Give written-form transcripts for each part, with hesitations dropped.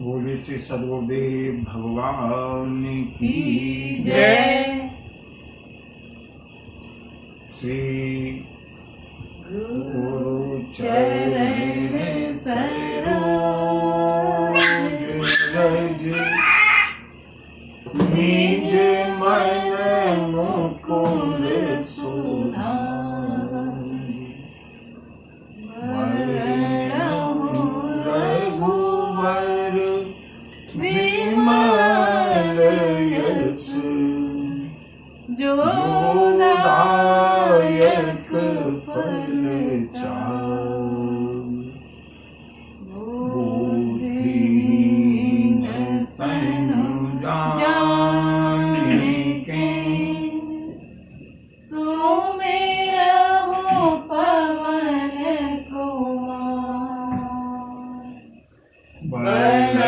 बोले श्री सदगुरुदेव भगवान की जय। श्री गुरु चरण सरोज रज निज मन मुकुर सुधारि रघुवर विमल यश जोदायक फल बुद्धिहीन तनु जानिके सुमिरहु पवन कुमार। बल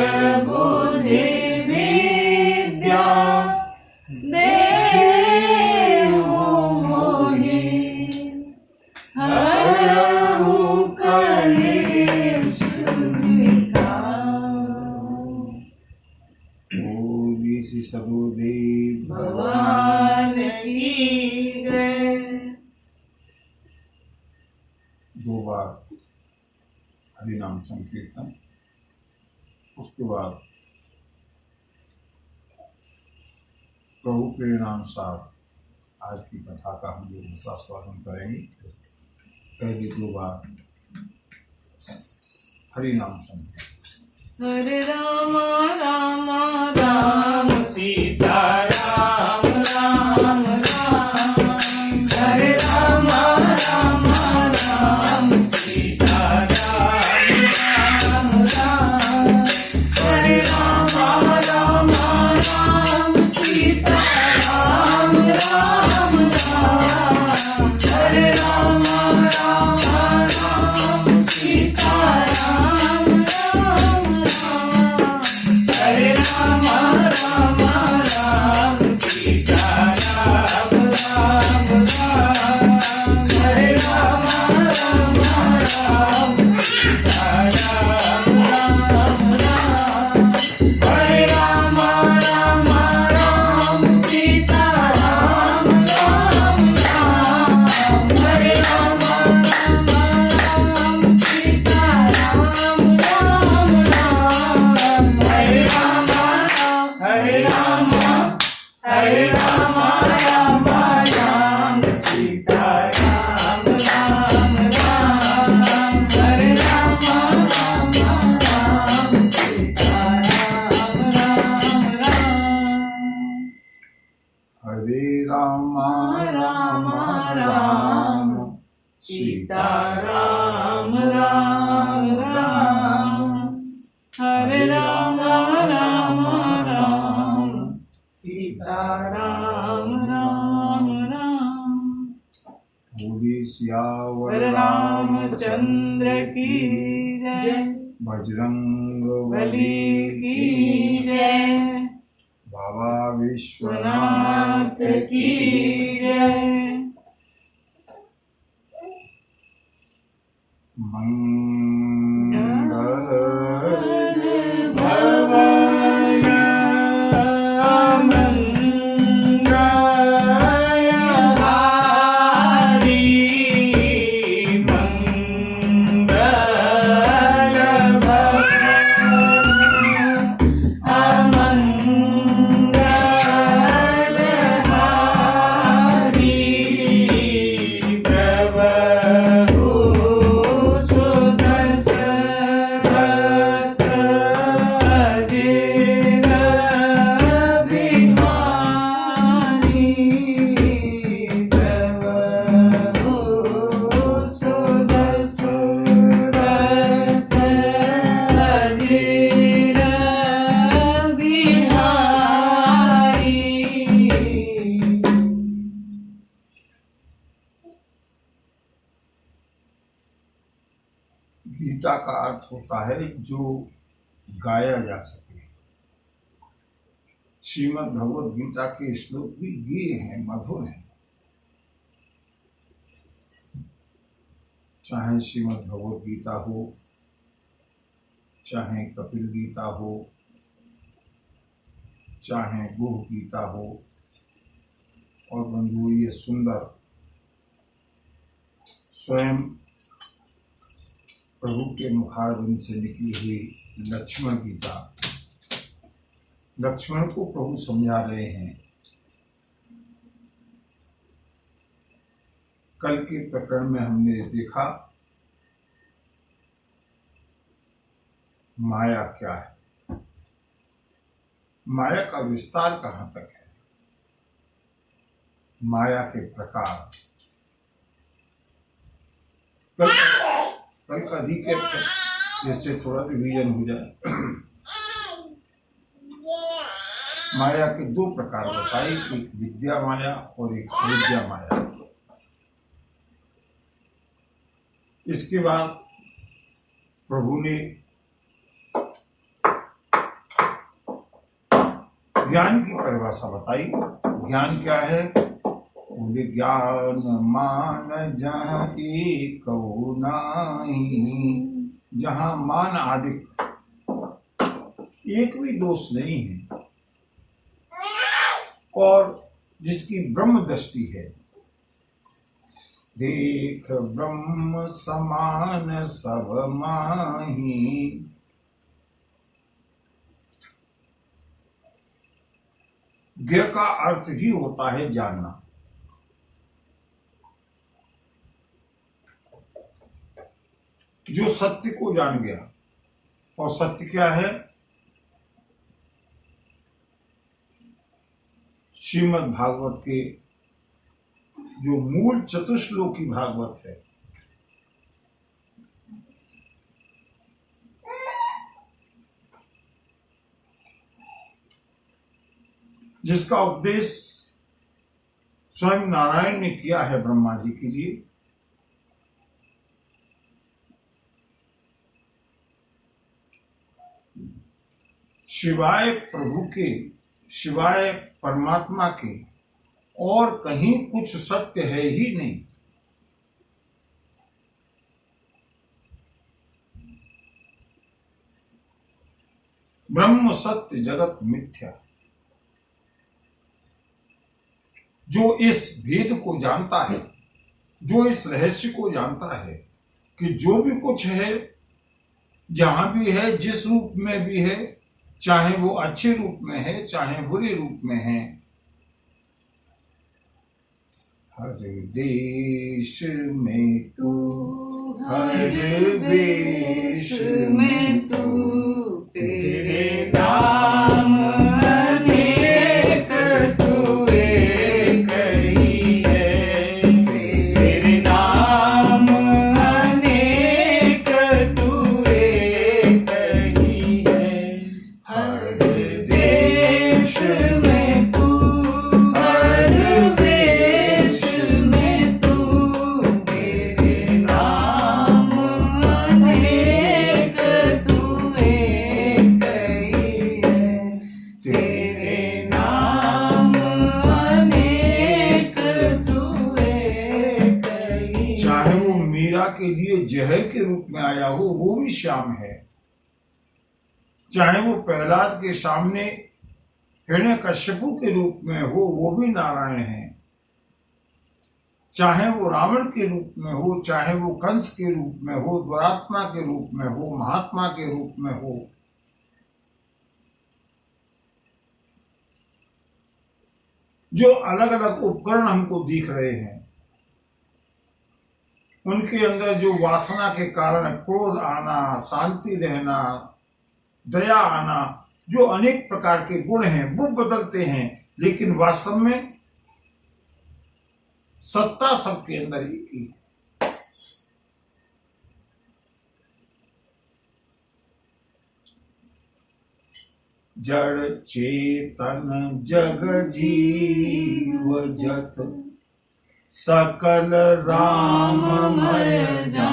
बुद्धि विद्या देहु मोहि हरहु कलेश विकार। बोलिए श्री सदगुरुदेव भगवान की जय। दो बार हरिनाम संकीर्तन, उसके बाद प्रभु प्रेरणानुसार आज की कथा का हम लोग स्वागत करेंगे। पहले दो बार हरिनाम संकीर्तन। हरे राम राम राम सीता राम राम राम। हरे राम राम राम सीता राम राम राम। हरे राम राम राम सीता राम राम राम। हरे राम राम राम सीता राम राम राम। हरे राम राम राम सीता राम राम राम। हरे राम राम राम सीता राम राम राम। हरे राम राम राम सीता राम राम राम। हरे राम राम राम सीता राम राम राम। हरे राम राम राम सीता राम राम राम। हरे राम राम राम सीता राम राम राम। हरे राम राम राम सीता राम राम राम। हरे राम राम राम सीता राम राम राम। बोलिए सियावर रामचंद्र की जय। बजरंग बली की जय। बाबा विश्वनाथ विश्वनाथ की जय। मंगल भवन मंगलहारी। मंगल भवन अमंगलहारी। प्रभु सुदशरथ अजिर बिहारी। प्रभु सुदशरथ अजिर बिहारी। गीता का अर्थ होता है जो गाया जा सके। श्रीमद् भगवद गीता के श्लोक भी गेय हैं, मधुर हैं। चाहे श्रीमद् भगवद गीता हो, चाहे कपिल गीता हो, चाहे गुह गीता हो, और बंधु ये सुंदर स्वयं प्रभु के मुखारबिंद से निकली हुई लक्ष्मण गीता, लक्ष्मण को प्रभु समझा रहे हैं। कल के प्रकरण में हमने देखा माया क्या है, माया का विस्तार कहाँ तक है, माया के प्रकार। कल का रिकैप जिससे थोड़ा रिवीजन हो जाए। माया के दो प्रकार बताई, एक विद्या माया और एक अविद्या माया। इसके बाद प्रभु ने ज्ञान की परिभाषा बताई। ज्ञान क्या है? विज्ञान मान जहाँ एक नाही, जहाँ मान आदि एक भी दोष नहीं है और जिसकी ब्रह्म दृष्टि है। देख ब्रह्म समान सब माही, ज्ञ का अर्थ ही होता है जानना। जो सत्य को जान गया, और सत्य क्या है? श्रीमद् भागवत के जो मूल चतुश्लोकी भागवत है, जिसका उपदेश स्वयं नारायण ने किया है ब्रह्मा जी के लिए, शिवाय प्रभु के, शिवाय परमात्मा के और कहीं कुछ सत्य है ही नहीं। ब्रह्म सत्य जगत मिथ्या। जो इस भेद को जानता है, जो इस रहस्य को जानता है कि जो भी कुछ है, जहां भी है, जिस रूप में भी है, चाहे वो अच्छे रूप में है चाहे बुरे रूप में है, हर देश में तू, हर देश में तू, तेरे नाम अनेक तू एक ही है, तेरे नाम अनेक तू एक ही है। हर देश में तू, हर देश में तू, तेरे नाम अनेक तू एक ही है, तेरे नाम अनेक तू एक ही। चाहे वो मीरा के लिए जहर के रूप में आया हो, वो भी श्याम है। चाहे वो प्रहलाद के सामने हिरण्यकश्यपु के रूप में हो, वो भी नारायण है। चाहे वो रावण के रूप में हो, चाहे वो कंस के रूप में हो, दुरात्मा के रूप में हो, महात्मा के रूप में हो, जो अलग अलग उपकरण हमको दिख रहे हैं, उनके अंदर जो वासना के कारण क्रोध आना, शांति रहना, दया आना, जो अनेक प्रकार के गुण हैं, वो बदलते हैं, लेकिन वास्तव में सत्ता सबके अंदर एक ही है। जड़ चेतन जग जीव जत, सकल राममय जान,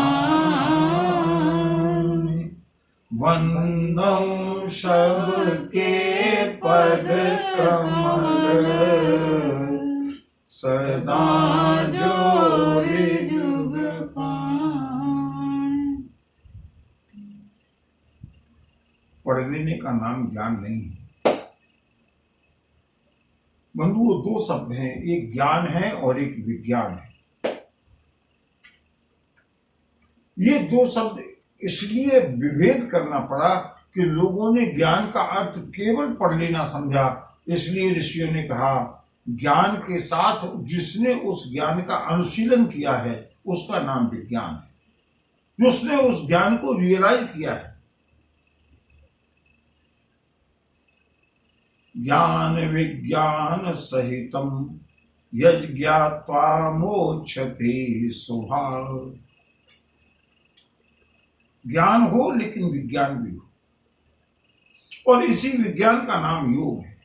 वंदौ सबके पद कमल, सदा जोड़े जुग पान। पढ़ लेने का नाम ज्ञान नहीं है। बंधुओं, दो शब्द हैं, एक ज्ञान है और एक विज्ञान है। ये दो शब्द इसलिए विभेद करना पड़ा कि लोगों ने ज्ञान का अर्थ केवल पढ़ लेना समझा। इसलिए ऋषियों ने कहा ज्ञान के साथ जिसने उस ज्ञान का अनुशीलन किया है उसका नाम विज्ञान है, जिसने उस ज्ञान को रियलाइज किया है। ज्ञान विज्ञान सहितम यज्ञात्वा मोक्षते स्वभाव। ज्ञान हो लेकिन विज्ञान भी हो, और इसी विज्ञान का नाम योग है।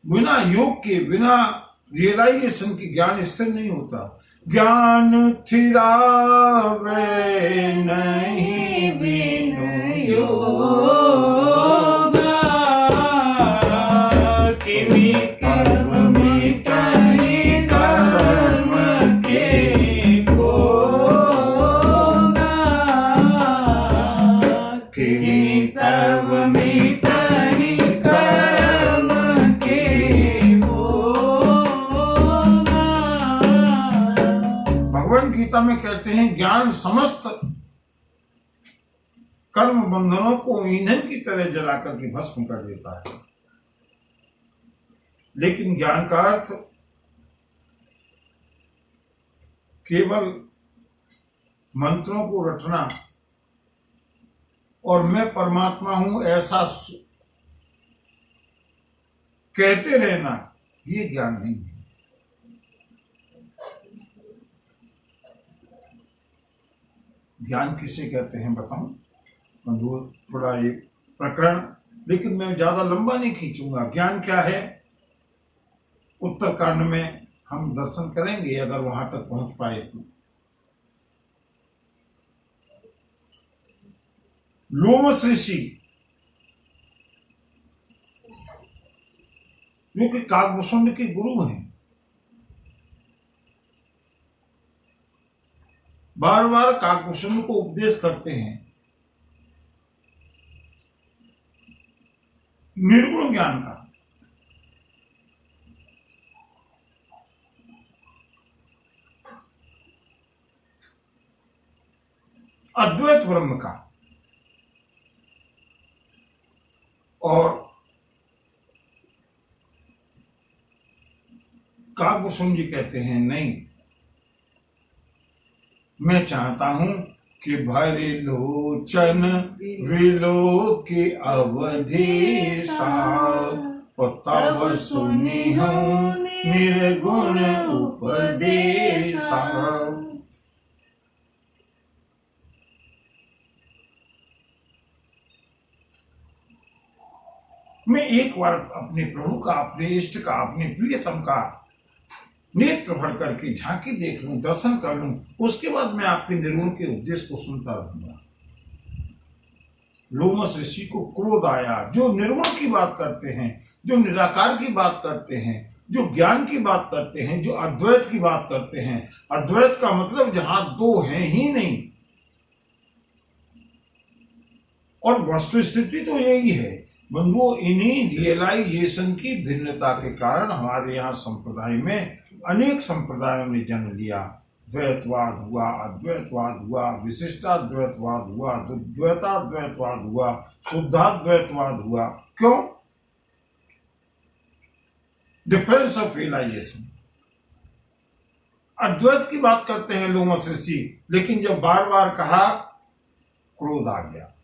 बिना योग के, बिना रियलाइजेशन के ज्ञान स्थिर नहीं होता। ज्ञान थिरावे नहीं बिनु योग, किमी कर्म मिटाई कर्म के भोगा, किमी सर्व मिटाई कर्म के भोगा। भगवान गीता में कहते हैं ज्ञान समस्त कर्म बंधनों को ईंधन की तरह जलाकर के भस्म कर देता है। लेकिन ज्ञान का अर्थ केवल मंत्रों को रटना और मैं परमात्मा हूं ऐसा कहते रहना, ये ज्ञान नहीं है। ज्ञान किसे कहते हैं बताऊं बंधु? थोड़ा ये प्रकरण, लेकिन मैं ज्यादा लंबा नहीं खींचूंगा। ज्ञान क्या है उत्तरकांड में हम दर्शन करेंगे अगर वहां तक पहुंच पाए तो। लोमस ऋषि जो कि काकभूषुंड के गुरु हैं, बार बार काकभूषुंड को उपदेश करते हैं निर्गुण ज्ञान का। अद्वैत ब्रह्म का। और काकभूषुंड जी कहते हैं नहीं, मैं चाहता हूं कि भरे लोचन विलो के अवधेशा, और तब सुनी हूं निर्गुण उपदेशा। मैं एक बार अपने प्रभु का, अपने इष्ट का, अपने प्रियतम का नेत्र भर करके झांकी देख लूं, दर्शन कर लूं, उसके बाद मैं आपके निर्गुण के उपदेश को सुनता रहूंगा। लोमस ऋषि को क्रोध आया। जो निर्गुण की बात करते हैं, जो निराकार की बात करते हैं, जो ज्ञान की बात करते हैं, जो अद्वैत की बात करते हैं। अद्वैत का मतलब जहां दो हैं ही नहीं, और वस्तु स्थिति तो यही है बंधुओं। इन्हीं रियलाइजेशन की भिन्नता के कारण हमारे यहाँ संप्रदाय में अनेक संप्रदायों ने जन्म लिया। द्वैतवाद हुआ, अद्वैतवाद हुआ, विशिष्टाद्वैतवाद हुआ, द्वैताद्वैतवाद हुआ, शुद्धाद्वैतवाद हुआ। क्यों? Difference of realisation. अद्वैत की बात करते हैं लोमस ऋषि, लेकिन जब बार बार कहा, क्रोध आ गया,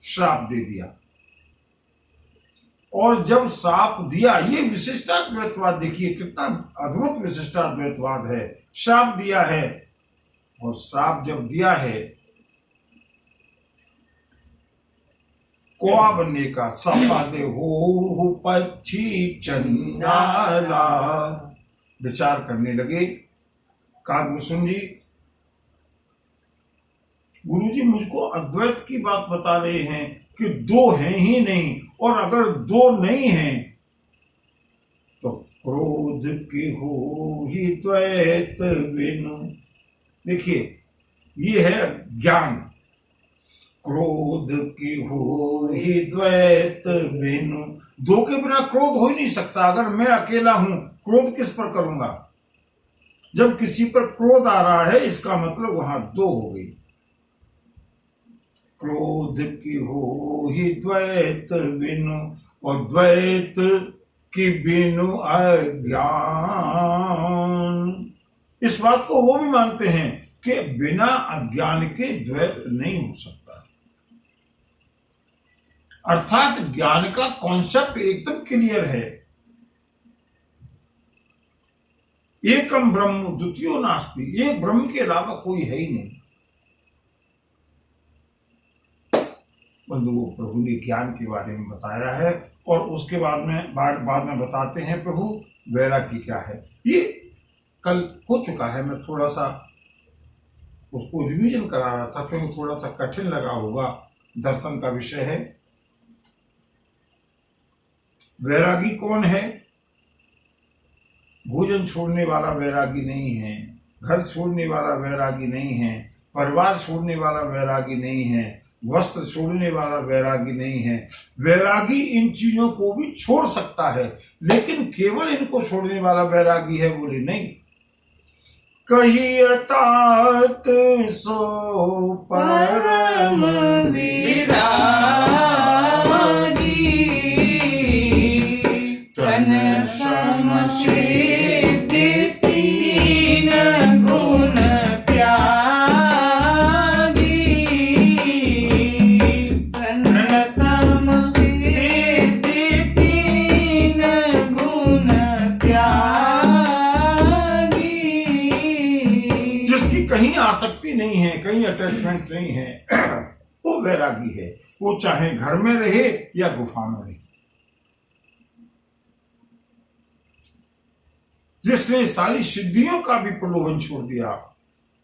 श्राप दे दिया। और जब श्राप दिया, ये विशिष्टाद्वैतवाद देखिए कितना अद्भुत विशिष्टाद्वैतवाद है। श्राप दिया है, और श्राप जब दिया है, कौआ बनने का, सपादे हो पक्षी चंडाला। विचार करने लगे काकभूषुंड जी, गुरुजी मुझको अद्वैत की बात बता रहे हैं कि दो हैं ही नहीं, और अगर दो नहीं हैं तो क्रोध के हो ही द्वैत बिनु। देखिए ये है ज्ञान। क्रोध के हो ही द्वैत बिनु, दो के बिना क्रोध हो ही नहीं सकता। अगर मैं अकेला हूं, क्रोध किस पर करूंगा? जब किसी पर क्रोध आ रहा है, इसका मतलब वहां दो हो गई। क्रोध की हो ही द्वैत बिनु, और द्वैत की बिनु अज्ञान। इस बात को वो भी मानते हैं कि बिना अज्ञान के द्वैत नहीं हो सकता। अर्थात ज्ञान का कॉन्सेप्ट एकदम क्लियर है। एकम ब्रह्म द्वितीयो नास्ति, एक ब्रह्म के अलावा कोई है ही नहीं। बंधुओं, प्रभु ने ज्ञान के बारे में बताया है, और उसके बाद में बताते हैं प्रभु वैराग्य क्या है। ये कल हो चुका है, मैं थोड़ा सा उसको रिवीजन करा रहा था क्योंकि थोड़ा सा कठिन लगा होगा। दर्शन का विषय है। वैरागी कौन है? भोजन छोड़ने वाला वैरागी नहीं है, घर छोड़ने वाला वैरागी नहीं है, परिवार छोड़ने वाला वैरागी नहीं है, वस्त्र छोड़ने वाला वैरागी नहीं है। वैरागी इन चीजों को भी छोड़ सकता है, लेकिन केवल इनको छोड़ने वाला वैरागी है, बोले नहीं। कहियतात सो परम विरागी, तन समसिद्धि तीन गुण कहीं आसक्ति नहीं है, कहीं अटैचमेंट नहीं है, वो वैरागी है। वो चाहे घर में रहे या गुफा में रहे। जिसने सारी सिद्धियों का भी प्रलोभन छोड़ दिया,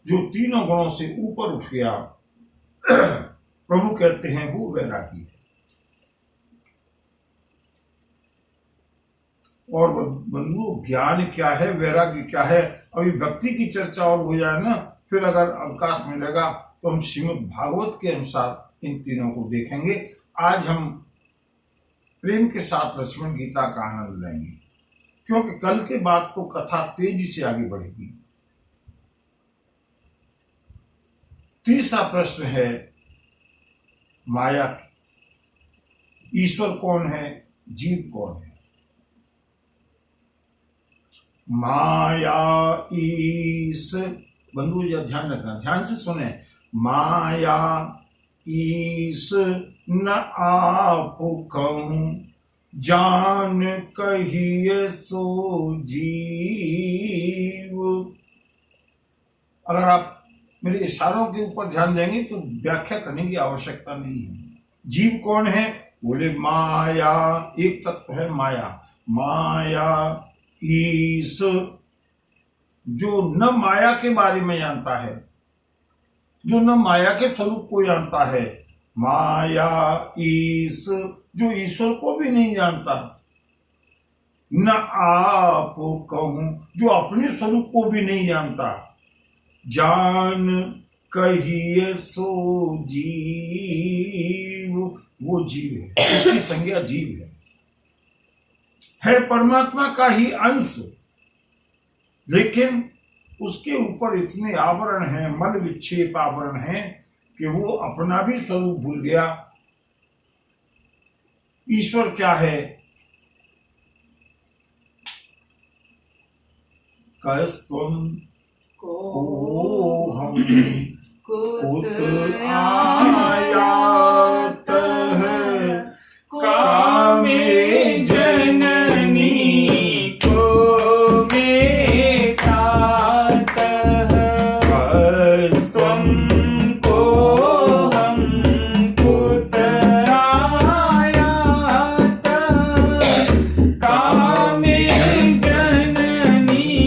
जो तीनों गुणों से ऊपर उठ गया, प्रभु कहते हैं वो वैरागी है। और बंधु, ज्ञान क्या है, वैराग्य क्या है, अभी भक्ति की चर्चा और हो जाए ना, फिर अगर अवकाश मिलेगा तो हम श्रीमद् भागवत के अनुसार इन तीनों को देखेंगे। आज हम प्रेम के साथ लक्ष्मण गीता का आनंद लेंगे, क्योंकि कल के बाद तो कथा तेजी से आगे बढ़ेगी। तीसरा प्रश्न है माया। ईश्वर कौन है, जीव कौन है? माया ईश, बंधु जी ध्यान रखना, ध्यान से सुने। माया ईश न आप कहूं, जान कहिए सो जीव। अगर आप मेरे इशारों के ऊपर ध्यान देंगे तो व्याख्या करने की आवश्यकता नहीं है। जीव कौन है? बोले माया, एक तत्व है माया। माया ईश, जो न माया के बारे में जानता है, जो न माया के स्वरूप को जानता है। माया ईश, जो ईश्वर को भी नहीं जानता। न आप कहूं, जो अपने स्वरूप को भी नहीं जानता। जान कहिए सो जीव, वो जीव है, उसकी संज्ञा जीव है परमात्मा का ही अंश, लेकिन उसके ऊपर इतने आवरण हैं, मन विक्षेप आवरण हैं कि वो अपना भी स्वरूप भूल गया। ईश्वर क्या है? कस्तम को हम कुत आयात है, कामे जननी को बेतात है, तुमको हम कुत आयात, कामे जननी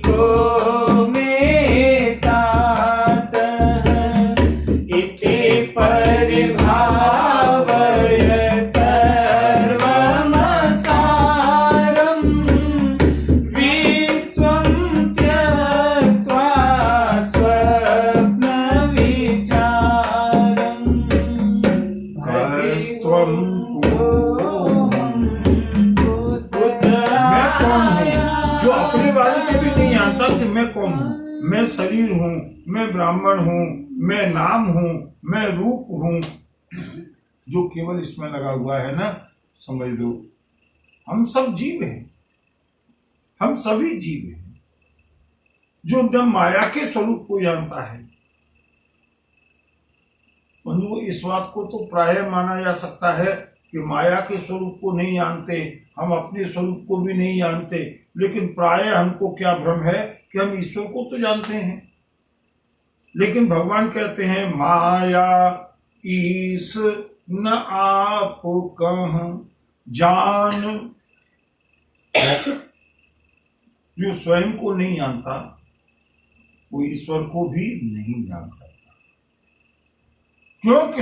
को बेतात है। इति परिभा नहीं जानता कि मैं कौन हूं, मैं शरीर हूं, मैं ब्राह्मण हूं, मैं नाम हूं, मैं रूप हूं। जो केवल इसमें लगा हुआ है ना, समझ लो हम सब जीव हैं, हम सभी जीव हैं। जो न माया के स्वरूप को जानता है, बंधु इस बात को तो प्राय माना जा सकता है कि माया के स्वरूप को नहीं जानते, हम अपने स्वरूप को भी नहीं जानते, लेकिन प्राय हमको क्या भ्रम है कि हम ईश्वर को तो जानते हैं। लेकिन भगवान कहते हैं माया ईश न आप कह जान। जो स्वयं को नहीं जानता वो ईश्वर को भी नहीं जान सकता, क्योंकि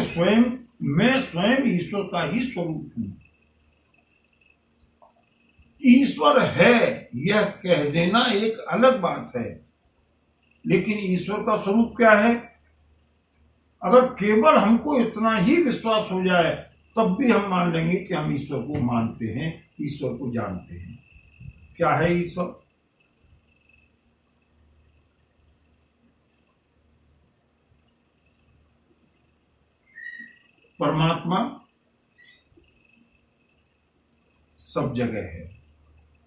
मैं स्वयं ईश्वर का ही स्वरूप हूं। ईश्वर है यह कह देना एक अलग बात है, लेकिन ईश्वर का स्वरूप क्या है? अगर केवल हमको इतना ही विश्वास हो जाए तब भी हम मान लेंगे कि हम ईश्वर को मानते हैं, ईश्वर को जानते हैं। क्या है ईश्वर? परमात्मा सब जगह है,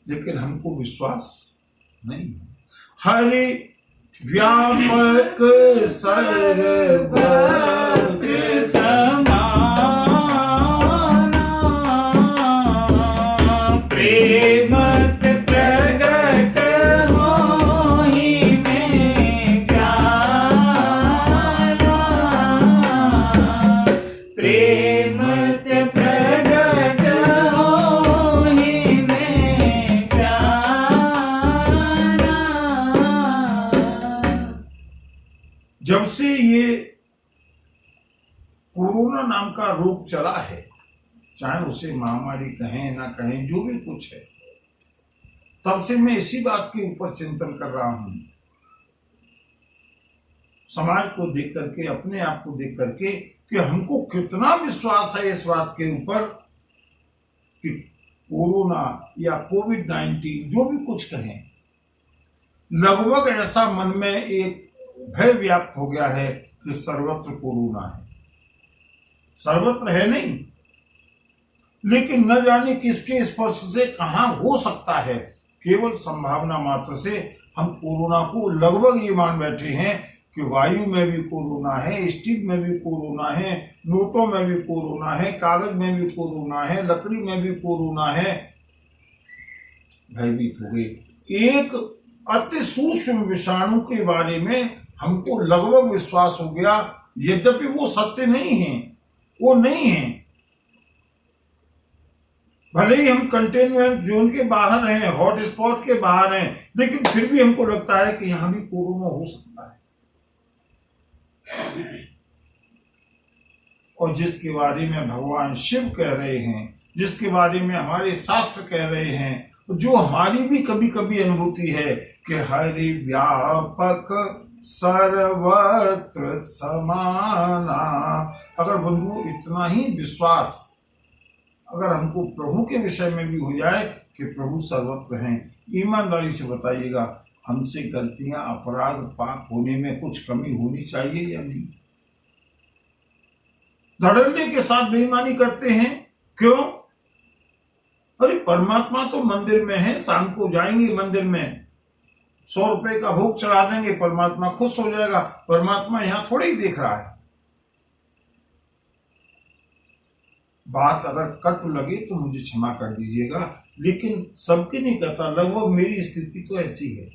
लेकिन हमको विश्वास नहीं है। हरि व्यापक सर्वत्र समाना प्रेमत प्रगट होहि में जाला। प्रेमत प्रगट होहि में जाला। जब से ये कोरोना नाम का रोग चला है, चाहे उसे महामारी कहें ना कहें, जो भी कुछ है, तब से मैं इसी बात के ऊपर चिंतन कर रहा हूं। समाज को देख करके, अपने आप को देख करके कि हमको कितना विश्वास है इस बात के ऊपर कि कोरोना या कोविड-19 जो भी कुछ कहें, लगभग ऐसा मन में एक भय व्याप्त हो गया है कि सर्वत्र कोरोना है। सर्वत्र है नहीं, लेकिन न जाने किसके स्पर्श से कहां हो सकता है। केवल संभावना मात्र से हम कोरोना को लगभग ये मान बैठे हैं कि वायु में भी कोरोना है, स्टील में भी कोरोना है, नोटों में भी कोरोना है, कागज में भी कोरोना है, लकड़ी में भी कोरोना है। भयभीत हो गए। एक अति सूक्ष्म विषाणु के बारे में हमको लगभग विश्वास हो गया, यद्यपि वो सत्य नहीं है, वो नहीं है। भले ही हम कंटेनमेंट जोन के बाहर हैं, हॉट स्पॉट के बाहर हैं, लेकिन फिर भी हमको लगता है कि यहां भी कोरोना हो सकता है। और जिसके बारे में भगवान शिव कह रहे हैं, जिसके बारे में हमारे शास्त्र कह रहे हैं, जो हमारी भी कभी कभी अनुभूति है कि हरि व्यापक सर्वत्र समाना। अगर बंधु इतना ही विश्वास अगर हमको प्रभु के विषय में भी हो जाए कि प्रभु सर्वत्र हैं, ईमानदारी से बताइएगा हमसे गलतियां, अपराध, पाप होने में कुछ कमी होनी चाहिए या नहीं? धड़ल्ले के साथ बेईमानी करते हैं, क्यों? अरे परमात्मा तो मंदिर में है, शाम को जाएंगे मंदिर में, 100 रुपए का भोग चढ़ा देंगे, परमात्मा खुश हो जाएगा। परमात्मा यहां थोड़े ही देख रहा है। बात अगर कट लगे तो मुझे क्षमा कर दीजिएगा, लेकिन सबकी नहीं कहता, लगभग मेरी स्थिति तो ऐसी है।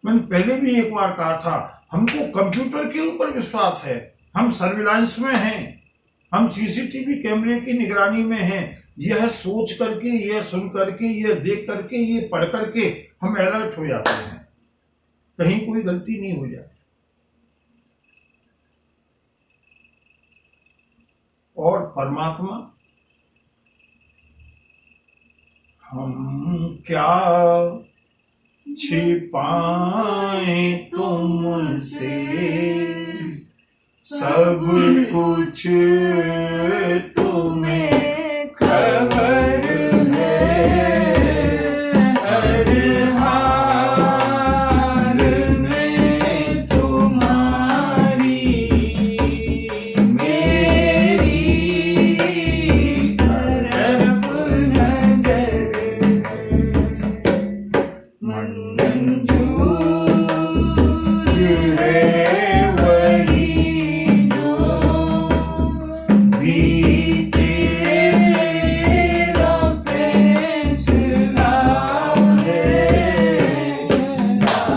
मैंने पहले भी एक बार कहा था, हमको कंप्यूटर के ऊपर विश्वास है, हम सर्विलांस में हैं, हम सीसीटीवी कैमरे की निगरानी में हैं। यह सोच करके, यह सुन करके, यह देख करके, यह पढ़ करके हम अलर्ट हो जाते हैं, कहीं कोई गलती नहीं हो जाए। और परमात्मा, हम क्या छिपाएं तुमसे, सब कुछ तुम्हें खबर है। मंजूर है वही जो भी तेरा फैसला है।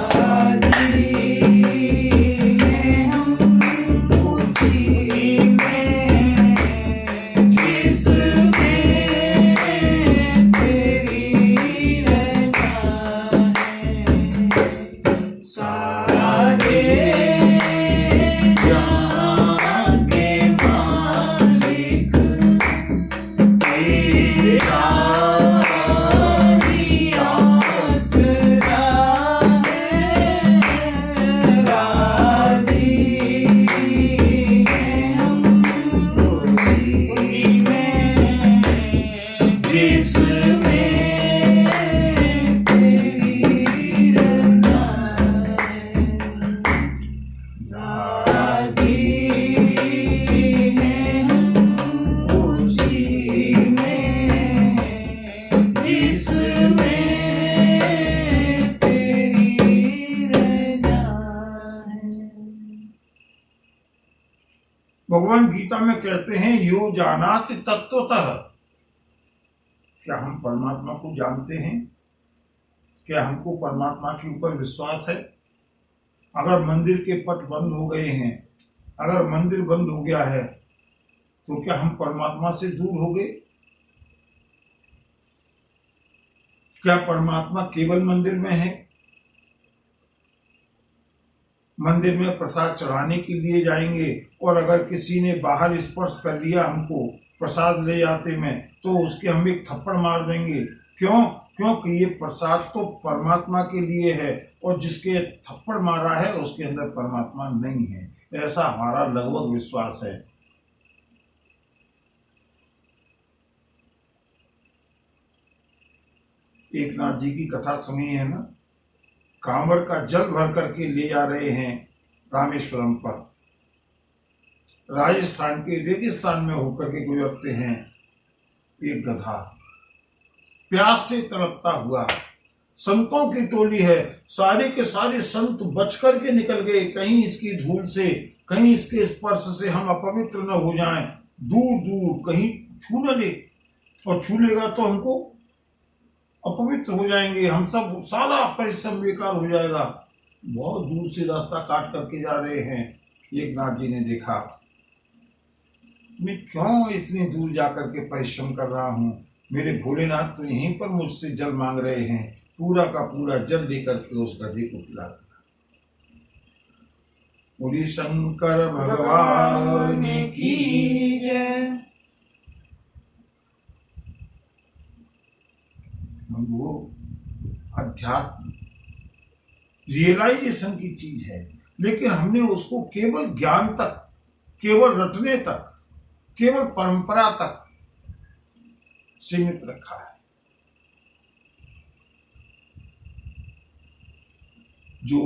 राजी हैं हम उसी में जिसमें तेरी रजा है। सारे जहां के मालिक तेरा ही आसरा है। राजी हैं हम उसी में जिसमें तेरी रजा है। राजी हैं हम उसी में जिसमें तेरी रजा है। भगवान गीता में कहते हैं यो जानाति तत्वतः, क्या हम परमात्मा को जानते हैं? क्या हमको परमात्मा के ऊपर विश्वास है? अगर मंदिर के पट बंद हो गए हैं, अगर मंदिर बंद हो गया है, तो क्या हम परमात्मा से दूर हो गए? क्या परमात्मा केवल मंदिर में है? मंदिर में प्रसाद चढ़ाने के लिए जाएंगे और अगर किसी ने बाहर स्पर्श कर लिया हमको प्रसाद ले जाते में, तो उसके हम एक थप्पड़ मार देंगे। क्यों? क्योंकि ये प्रसाद तो परमात्मा के लिए है और जिसके थप्पड़ मारा है उसके अंदर परमात्मा नहीं है। ऐसा हमारा लगभग विश्वास है। एक नाथ जी की कथा सुनी है ना, कांवर का जल भर करके ले जा रहे हैं रामेश्वरम पर। राजस्थान के रेगिस्तान में होकर के गुजरते हैं। एक गधा प्यास से तड़पता हुआ, संतों की टोली है, सारे के सारे संत बच करके निकल गए, कहीं इसकी धूल से, कहीं इसके स्पर्श से हम अपवित्र न हो जाएं, दूर दूर कहीं छू न ले, और छू लेगा तो हमको अपवित्र हो जाएंगे, हम सब सारा परिश्रम बेकार हो जाएगा। बहुत दूर से रास्ता काट करके जा रहे हैं। एक नाथ जी ने देखा, मैं क्यों इतनी दूर जाकर के परिश्रम कर रहा हूँ, मेरे भोलेनाथ तो यहीं पर मुझसे जल मांग रहे हैं। पूरा का पूरा जल लेकर के उस गधे को पिला दिया। बोली शंकर भगवान की जय। वो अध्यात्म रियलाइजेशन की चीज है, लेकिन हमने उसको केवल ज्ञान तक, केवल रटने तक, केवल परंपरा तक सीमित रखा है। जो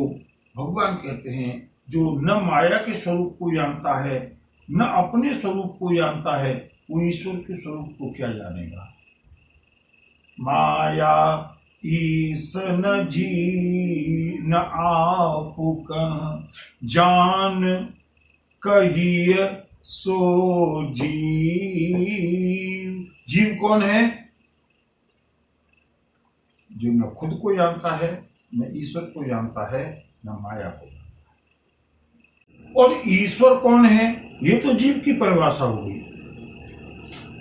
भगवान कहते हैं, जो न माया के स्वरूप को जानता है, न अपने स्वरूप को जानता है, वो ईश्वर के स्वरूप को क्या जानेगा। माया ईस न जी न आप जान कहिए सो जीव। जीव कौन है? जो न खुद को जानता है, न ईश्वर को जानता है, न माया को जानता है। और ईश्वर कौन है? ये तो जीव की परिभाषा हुई।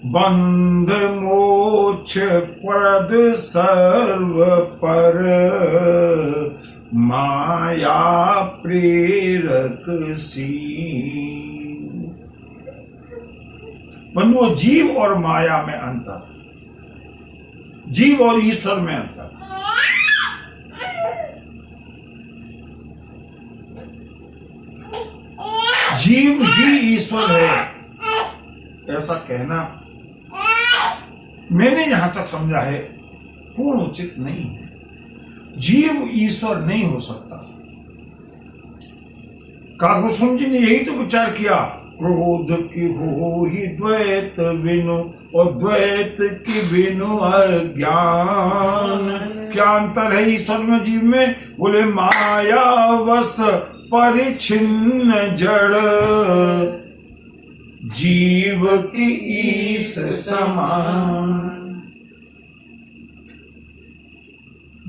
बंध मोक्ष प्रद सर्व पर माया प्रेरक सी। बंधुओं, जीव और माया में अंतर, जीव और ईश्वर में अंतर। जीव ही ईश्वर है ऐसा कहना मैंने यहां तक समझा है पूर्ण उचित नहीं है। जीव ईश्वर नहीं हो सकता। काकुसुम जी ने यही तो विचार किया, क्रोध की हो ही द्वैत बिनु, और द्वैत की बिनु अज्ञान। क्या अंतर है ईश्वर में जीव में? बोले माया वश परिच्छिन्न जड़, जीव की ईश समान।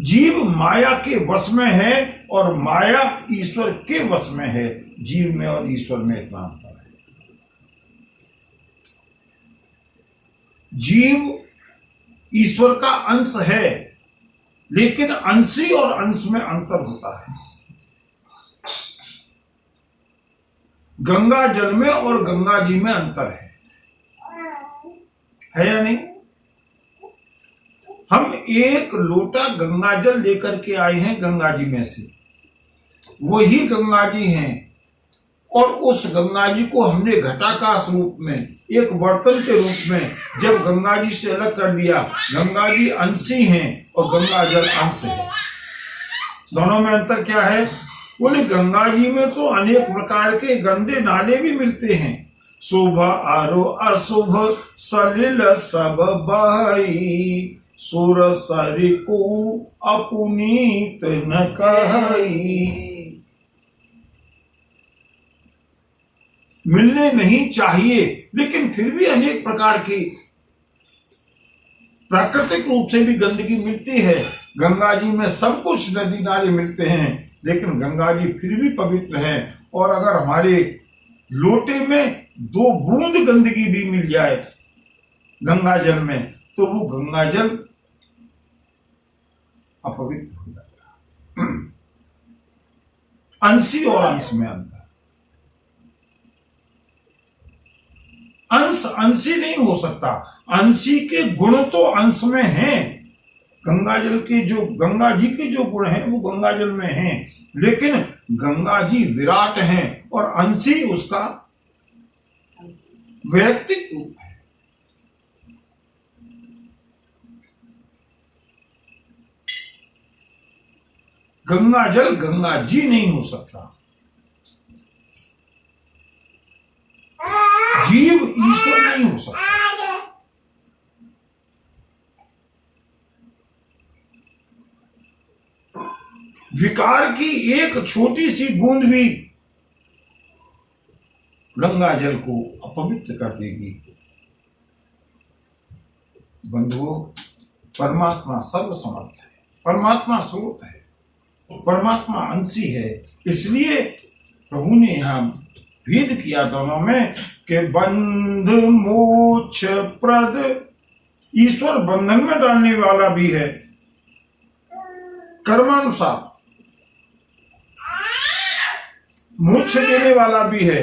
जीव माया के वश में है और माया ईश्वर के वश में है। जीव में और ईश्वर में इतना अंतर है। जीव ईश्वर का अंश है, लेकिन अंशी और अंश में अंतर होता है। गंगा जल में और गंगा जी में अंतर है या नहीं? हम एक लोटा गंगा जल लेकर के आए हैं गंगा जी में से, वही गंगा जी हैं, और उस गंगा जी को हमने घटाकाश रूप में, एक बर्तन के रूप में जब गंगा जी से अलग कर दिया, गंगा जी अंशी हैं और गंगा जल अंश है। दोनों में अंतर क्या है? बोले गंगा जी में तो अनेक प्रकार के गंदे नाले भी मिलते हैं, शुभ आरो अशुभ सलिल सब बहई, सुर सरि को अपुनीत न कहई। मिलने नहीं चाहिए, लेकिन फिर भी अनेक प्रकार की प्राकृतिक रूप से भी गंदगी मिलती है। गंगा जी में सब कुछ नदी नाले मिलते हैं, लेकिन गंगा जी फिर भी पवित्र है। और अगर हमारे लोटे में 2 बूंद गंदगी भी मिल जाए गंगा जल में, तो वो गंगा जल अपवित्र हो जाएगा। अंशी और अंश में अंतर। अंश अंशी नहीं हो सकता। अंशी के गुण तो अंश में हैं। गंगा जल के जो, गंगा जी के जो गुण हैं वो गंगा जल में हैं, लेकिन गंगा जी विराट हैं और अंशी उसका वैयक्तिक रूप है। गंगा जल गंगा जी नहीं हो सकता। जीव ईश्वर नहीं हो सकता। विकार की एक छोटी सी बूंद भी गंगा जल को अपवित्र कर देगी। बंधुओं, परमात्मा सर्वसमर्थ है, परमात्मा स्रोत है, परमात्मा अंशी है। इसलिए प्रभु ने यहां भेद किया दोनों में कि बंध मोक्ष प्रद, ईश्वर बंधन में डालने वाला भी है कर्मानुसार, मोक्ष देने वाला भी है,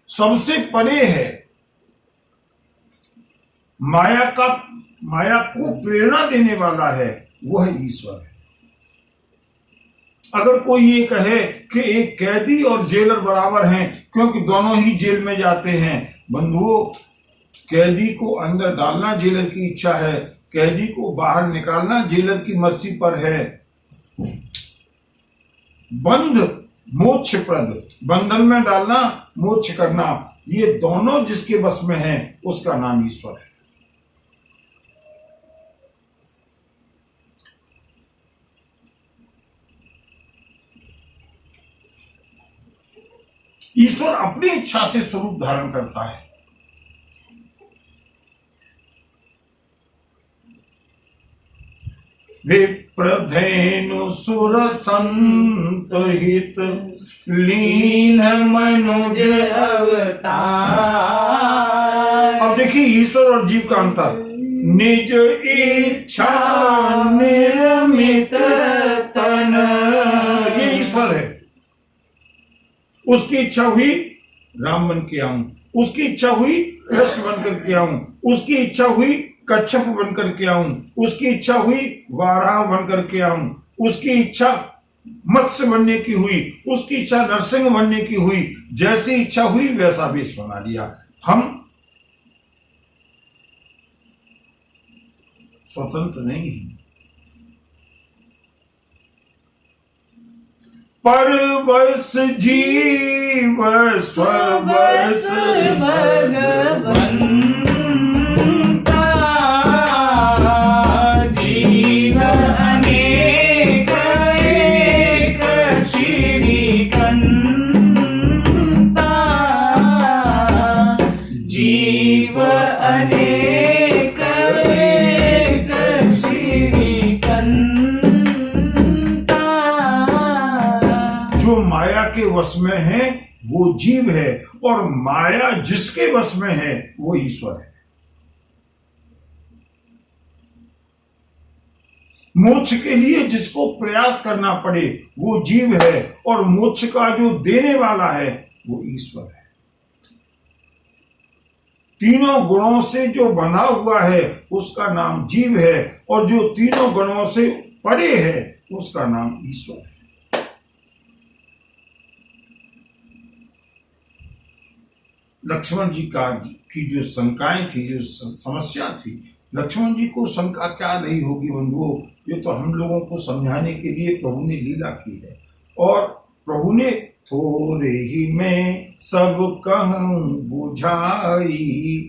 सबसे परे है, माया को प्रेरणा देने वाला है, वह ईश्वर है। अगर कोई ये कहे कि एक कैदी और जेलर बराबर हैं क्योंकि दोनों ही जेल में जाते हैं, बंधुओं, कैदी को अंदर डालना जेलर की इच्छा है, कैदी को बाहर निकालना जेलर की मर्जी पर है। बंध मोक्ष प्रद, बंधन में डालना, मोक्ष करना, ये दोनों जिसके बस में है उसका नाम ईश्वर है। ईश्वर अपनी इच्छा से स्वरूप धारण करता है। विप्रधेनु सुर संत हित लीन मनुज अवतार। अब देखिए ईश्वर और जीव का अंतर। निज इच्छा निर्मित तन, ये ईश्वर है। उसकी इच्छा हुई राम बन के आऊं, उसकी इच्छा हुई कृष्ण बन करके आऊं, उसकी इच्छा हुई कच्छप बन करके आऊं, उसकी इच्छा हुई वाराह बन करके आऊं, उसकी इच्छा मत्स्य बनने की हुई, उसकी इच्छा नरसिंह बनने की हुई। जैसी इच्छा हुई वैसा वेश बना लिया। हम स्वतंत्र नहीं हैं। परवश जीव स्वबस भगवंता जीव अनेक एक श्रीकंता जीव अनेक एक श्रीकंता। जो माया के वश में है वो जीव है, और माया जिसके वश में है वो ईश्वर है। मोक्ष के लिए जिसको प्रयास करना पड़े वो जीव है, और मोक्ष का जो देने वाला है वो ईश्वर है। तीनों गुणों से जो बंधा हुआ है उसका नाम जीव है, और जो तीनों गुणों से परे है उसका नाम ईश्वर है। लक्ष्मण जी की जो शंकाएं थी, जो समस्या थी, लक्ष्मण जी को शंका क्या नहीं होगी बंधुओं, ये तो हम लोगों को समझाने के लिए प्रभु ने लीला की है। और प्रभु ने थोड़े ही में सब कहूं बुझाई,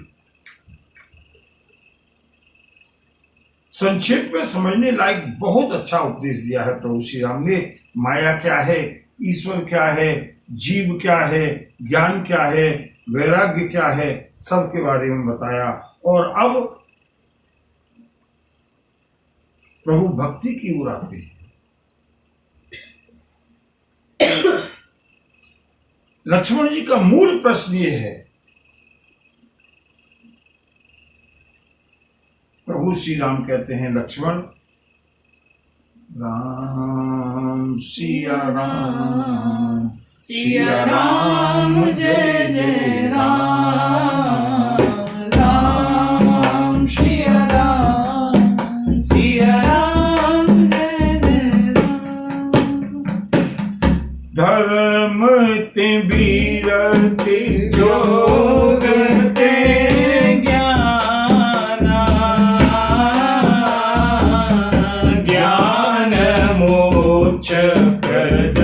संक्षेप में समझने लायक बहुत अच्छा उपदेश दिया है प्रभु श्री राम ने। माया क्या है, ईश्वर क्या है, जीव क्या है, ज्ञान क्या है, वैराग्य क्या है, सब के बारे में बताया। और अब प्रभु भक्ति की ओर आते हैं। लक्ष्मण जी का मूल प्रश्न ये है, प्रभु श्री राम कहते हैं, लक्ष्मण राम सिया राम सिया राम जय जय राम, राम सिया राम जय जय राम। धर्म ते वीर ते जोग ते ज्ञाना, ज्ञान मोक्ष प्रद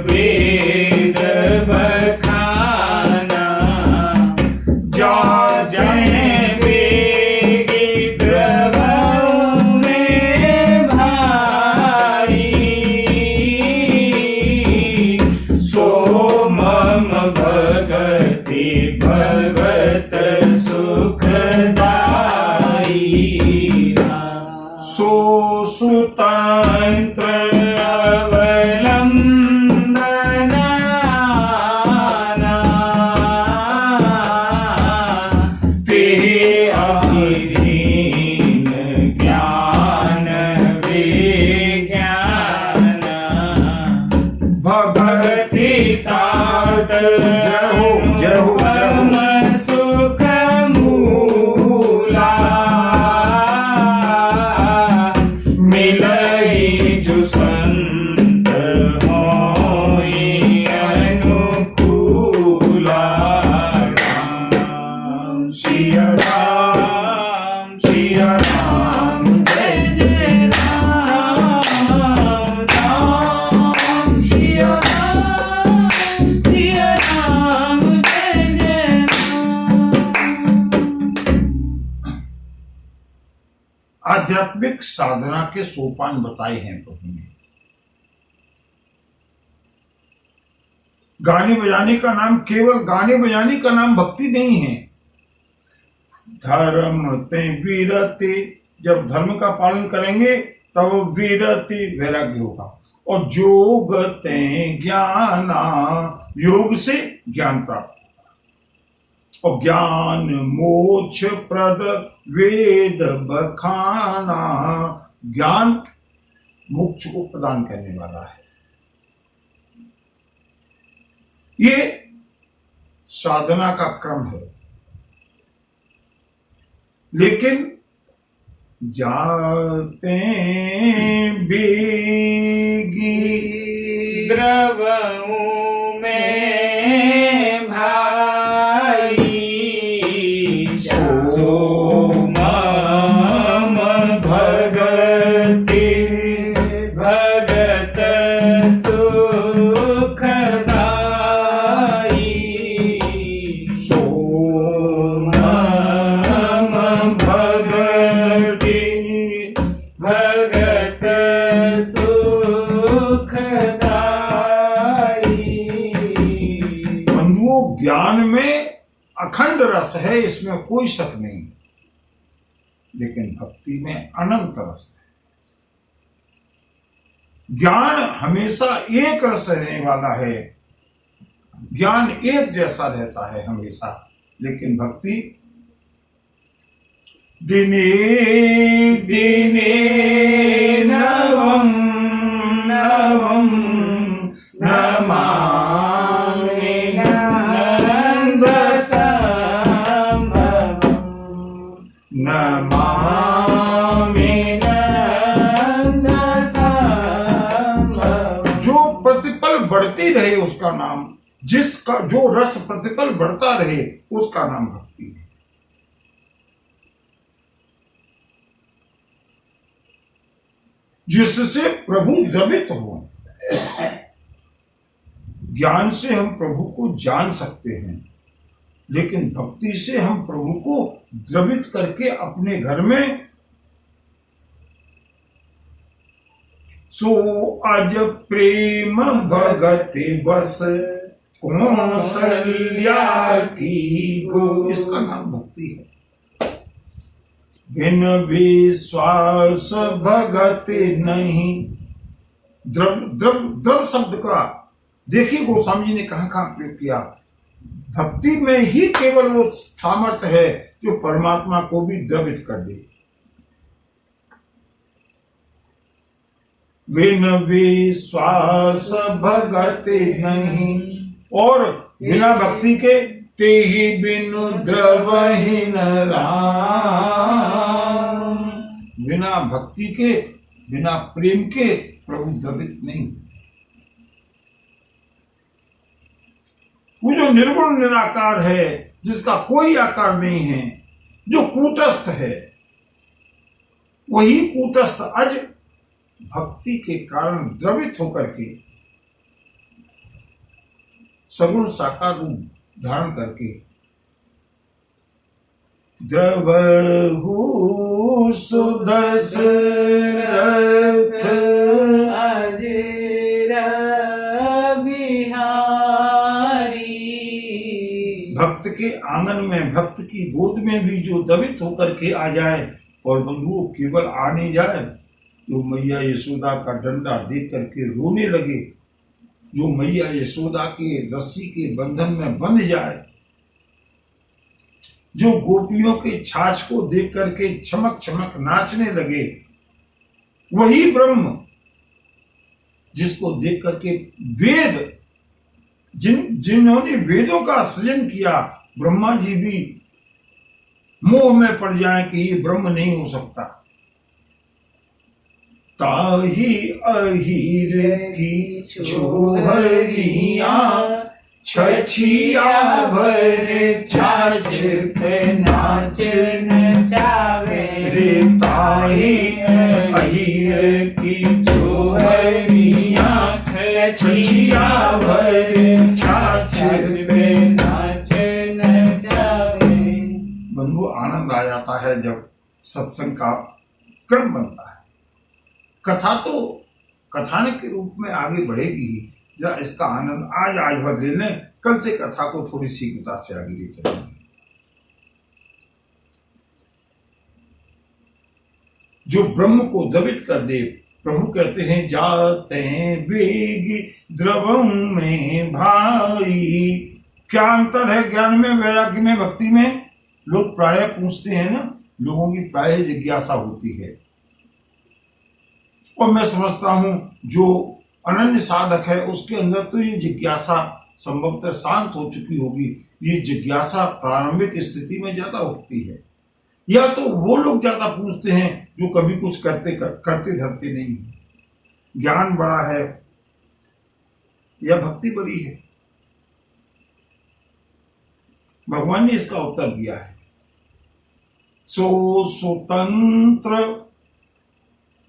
वेद बखाना, जा जय वेगी द्रवों में भाई, सो मम भगति भगवत सुखदाई, सो सुतंत्र अवलंबना, ते अधीन ज्ञान विज्ञान, भगति तात जय हो जय हो जय हो। परम सुख मूला, मिलई जो संत होई अनुकूला, राम सिया राम सिया राम जय जय राम, राम सिया राम जय जय राम। आध्यात्मिक साधना के सोपान बताए हैं प्रभु ने। गाने बजाने का नाम, केवल गाने बजाने का नाम भक्ति नहीं है। धर्म ते वीरति, जब धर्म का पालन करेंगे तब वीरति वैराग्य होगा। और जोग ते ज्ञाना, योग से ज्ञान प्राप्त होगा। और ज्ञान मोक्ष प्रद वेद बखाना, ज्ञान मोक्ष को प्रदान करने वाला है। ये साधना का क्रम है। लेकिन जाते बेगी द्रवों में भाई, सो मम भगति भगत सुखदाई, अखंड रस है, इसमें कोई शक नहीं, लेकिन भक्ति में अनंत रस है। ज्ञान हमेशा एक रस रहने वाला है, ज्ञान एक जैसा रहता है हमेशा, लेकिन भक्ति दिने दिने नवम नवम नमामि नंद संभवम् नमामि नंद संभवम्। जो प्रतिपल बढ़ती रहे उसका नाम, जिसका जो रस प्रतिपल बढ़ता रहे उसका नाम भक्ति है। जिससे प्रभु द्रवित हो। ज्ञान से हम प्रभु को जान सकते हैं, लेकिन भक्ति से हम प्रभु को द्रवित करके अपने घर में सो अज प्रेम भगति बस कौशल्या की गो, इसका नाम भक्ति है। बिन विश्वास भगति नहीं। द्रव शब्द का देखिए गोस्वामी जी ने कहां प्रयोग किया। भक्ति में ही केवल वो सामर्थ्य है जो परमात्मा को भी द्रवित कर दे। बिन विश्वास भगति नहीं, और बिना भक्ति के ते ही बिनु द्रवहीन राम। बिना भक्ति के, बिना प्रेम के प्रभु द्रवित नहीं। वो जो निर्गुण निराकार है, जिसका कोई आकार नहीं है, जो कूटस्थ है, वही कूटस्थ अज भक्ति के कारण द्रवित होकर के सगुण साकार रूप धारण करके द्रवहु सुदशरथ अजर बिहारी। भक्त के आंगन में, भक्त की गोद में भी जो द्रवित होकर के आ जाए, और बंधु केवल आ नहीं जाए, जो मैया यशोदा का डंडा देख करके रोने लगे, जो मैया यशोदा के रस्सी के बंधन में बंध जाए, जो गोपियों के छाछ को देख करके छमक छमक नाचने लगे, वही ब्रह्म जिसको देख करके वेद, जिन्होंने वेदों का सृजन किया, ब्रह्मा जी भी मोह में पड़ जाए कि ये ब्रह्म नहीं हो सकता। ताही अहीर की छोहरिया छछिया भर छाछ पे नाच नचावे रे। ताही अहीर की छोहरिया छछिया भर छाछ पे नाच नचावे। बंधु आनंद आ जाता है जब सत्संग का क्रम बनता है। कथा तो कथानक के रूप में आगे बढ़ेगी ही, जरा इसका आनंद आज भर ले लें, कल से कथा को थोड़ी शीघ्रता से आगे ले चलेंगे। जो ब्रह्म को द्रवित कर दे, प्रभु कहते हैं जाते हैं वेगी द्रवम में भाई। क्या अंतर है ज्ञान में, वैराग्य में, भक्ति में? लोग प्राय पूछते हैं ना, लोगों की प्राय जिज्ञासा होती है, और मैं समझता हूं जो अनन्य साधक है उसके अंदर तो ये जिज्ञासा संभवतः शांत हो चुकी होगी। ये जिज्ञासा प्रारंभिक स्थिति में ज्यादा होती है, या तो वो लोग ज्यादा पूछते हैं जो कभी कुछ करते धरते नहीं। ज्ञान बड़ा है या भक्ति बड़ी है? भगवान ने इसका उत्तर दिया है। सो स्वतंत्र,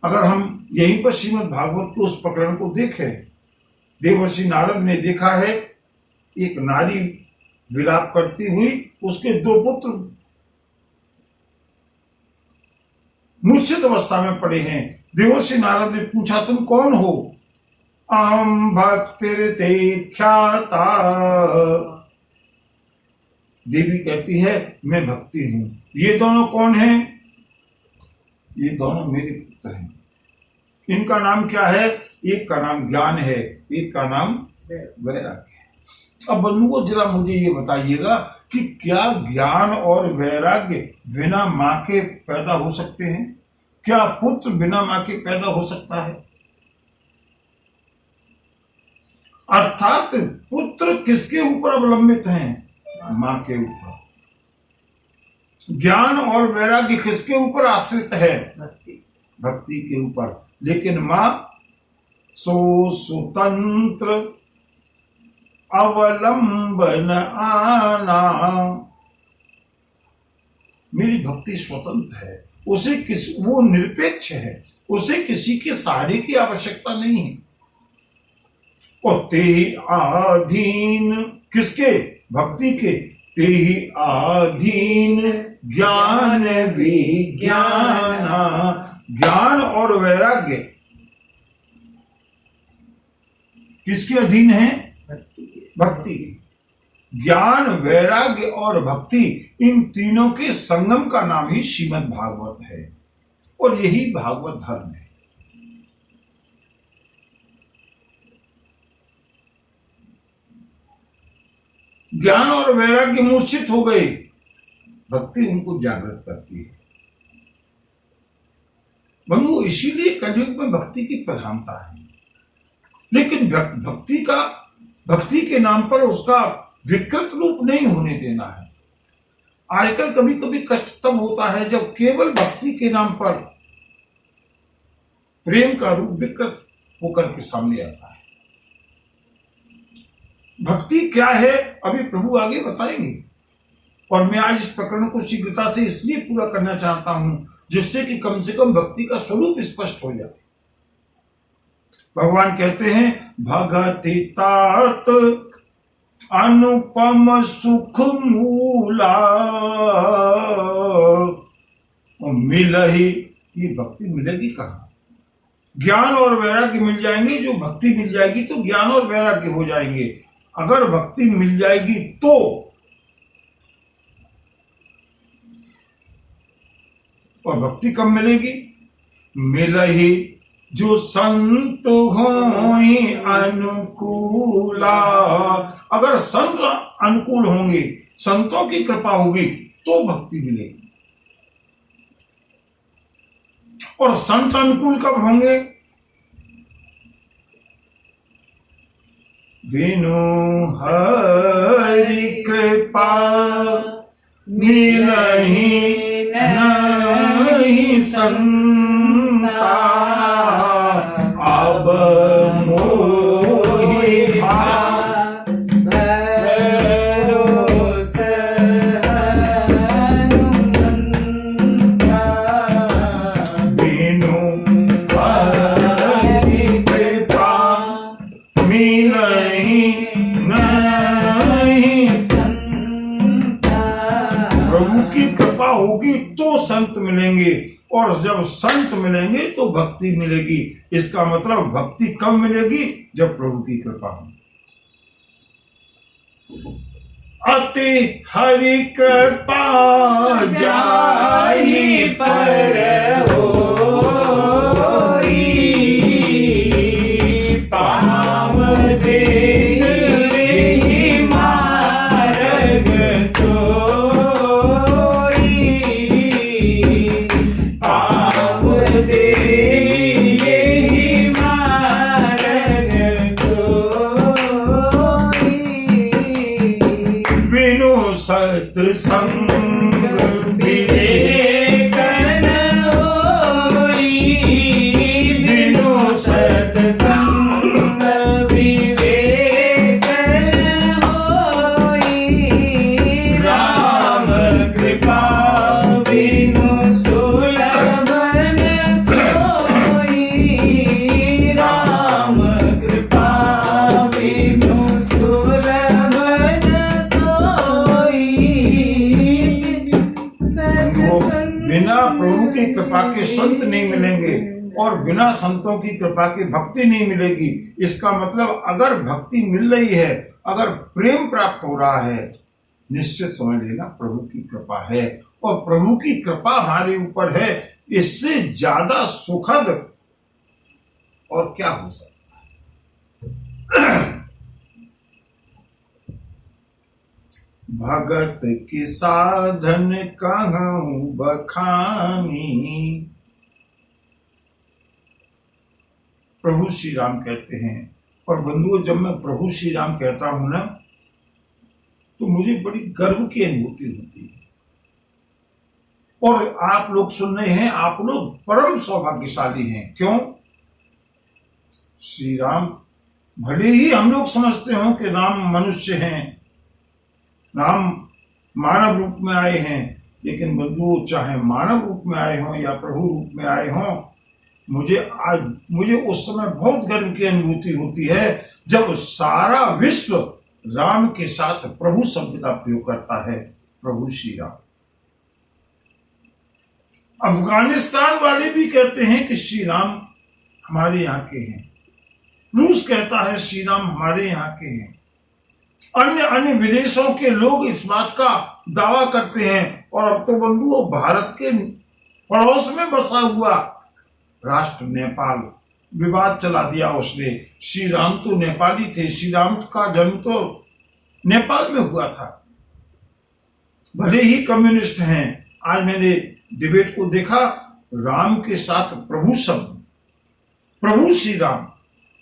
अगर हम यहीं पर श्रीमद् भागवत के उस प्रकरण को देखें, देवर्षि नारद ने देखा है एक नारी विलाप करती हुई, उसके 2 पुत्र मूर्छित अवस्था में पड़े हैं। देवर्षि नारद ने पूछा तुम कौन हो? अहम भक्तिर्ते ख्याता, देवी कहती है मैं भक्ति हूं। ये दोनों कौन हैं? ये दोनों मेरे पुत्र हैं। इनका नाम क्या है? एक का नाम ज्ञान है, एक का नाम वैराग्य है। अब बंधुओं जरा मुझे ये बताइएगा कि क्या ज्ञान और वैराग्य बिना मां के पैदा हो सकते हैं? क्या पुत्र बिना मां के पैदा हो सकता है? अर्थात पुत्र किसके ऊपर अवलंबित हैं? मां के ऊपर। ज्ञान और वैराग्य किसके ऊपर आश्रित है? भक्ति के ऊपर। लेकिन मां स्वतंत्र अवलंबन आना। मेरी भक्ति स्वतंत्र है, वो निरपेक्ष है, उसे किसी के सहारे की आवश्यकता नहीं है। और ते आधीन किसके? भक्ति के। ते ही आधीन ज्ञान विज्ञाना। ज्ञान और वैराग्य किसके अधीन है? भक्ति के। ज्ञान, वैराग्य और भक्ति, इन तीनों के संगम का नाम ही श्रीमद् भागवत है और यही भागवत धर्म है। ज्ञान और वैराग्य मूर्छित हो गए, भक्ति उनको जागृत करती है। बंधु, इसीलिए कलयुग में भक्ति की प्रधानता है। लेकिन भक्ति के नाम पर उसका विकृत रूप नहीं होने देना है। आजकल कभी कभी कष्ट तब होता है जब केवल भक्ति के नाम पर प्रेम का रूप विकृत होकर के सामने आता है। भक्ति क्या है अभी प्रभु आगे बताएंगे, और मैं आज इस प्रकरण को शीघ्रता से इसलिए पूरा करना चाहता हूं जिससे कि कम से कम भक्ति का स्वरूप स्पष्ट हो जाए। भगवान कहते हैं भगति तात अनुपम सुख मूला मिलहि। ये भक्ति मिलेगी कहां? ज्ञान और वैराग्य मिल जाएंगे। जो भक्ति मिल जाएगी तो ज्ञान और वैराग्य हो जाएंगे। अगर भक्ति मिल जाएगी तो और भक्ति कब मिलेगी? मिलहि जो संत होई अनुकूला। अगर संत अनुकूल होंगे, संतों की कृपा होगी तो भक्ति मिलेगी। और संत अनुकूल कब होंगे? बिनु हरि कृपा मिलहि नहीं संता। अब मोहि भरोसा हनुमंता। बिनु हरि कृपा मिलहि नहीं संता। प्रभु की कृपा होगी तो संत मिलेंगे, और जब संत मिलेंगे तो भक्ति मिलेगी। इसका मतलब भक्ति कब मिलेगी? जब प्रभु की कृपा हो। अति हरि कृपा जाहि पर होई। पाव देहि मार्ग सोई। पाव देहि मार्ग सोई। बिनु सत्संग विवेकन होई। बिनु सत्संग विवेकन होई। राम कृपा बिनु सुलभन सोई। राम कृपा बिनु सुलभन सोई। बिना प्रभु की कृपा के संत नहीं मिलेंगे, और बिना संतों की कृपा के भक्ति नहीं मिलेगी। इसका मतलब अगर भक्ति मिल रही है, अगर प्रेम प्राप्त हो रहा है, निश्चित समझ लेना प्रभु की कृपा है, और प्रभु की कृपा हमारे ऊपर है, इससे ज्यादा सुखद और क्या हो सकता है। भगत की साधन कहूं बखानी, प्रभु श्री राम कहते हैं। और बंधुओं, जब मैं प्रभु श्री राम कहता हूं ना, तो मुझे बड़ी गर्व की अनुभूति होती है। और आप लोग सुन रहे हैं, आप लोग परम सौभाग्यशाली हैं। क्यों? श्री राम, भले ही हम लोग समझते हो कि राम मनुष्य हैं, राम मानव रूप में आए हैं, लेकिन बंधुओं, चाहे मानव रूप में आए हों या प्रभु रूप में आए हों, मुझे उस समय बहुत गर्व की अनुभूति होती है जब सारा विश्व राम के साथ प्रभु शब्द का प्रयोग करता है। प्रभु श्री राम। अफगानिस्तान वाले भी कहते हैं कि श्री राम हमारे यहाँ के हैं। रूस कहता है श्री राम हमारे यहाँ के हैं। अन्य अन्य विदेशों के लोग इस बात का दावा करते हैं। और अब तो बंधुओं, भारत के पड़ोस में बसा हुआ राष्ट्र नेपाल विवाद चला दिया उसने। श्री राम तो नेपाली थे, श्री राम का जन्म तो नेपाल में हुआ था, भले ही कम्युनिस्ट हैं। आज मैंने डिबेट को देखा, राम के साथ प्रभु शब्द, प्रभु श्री राम।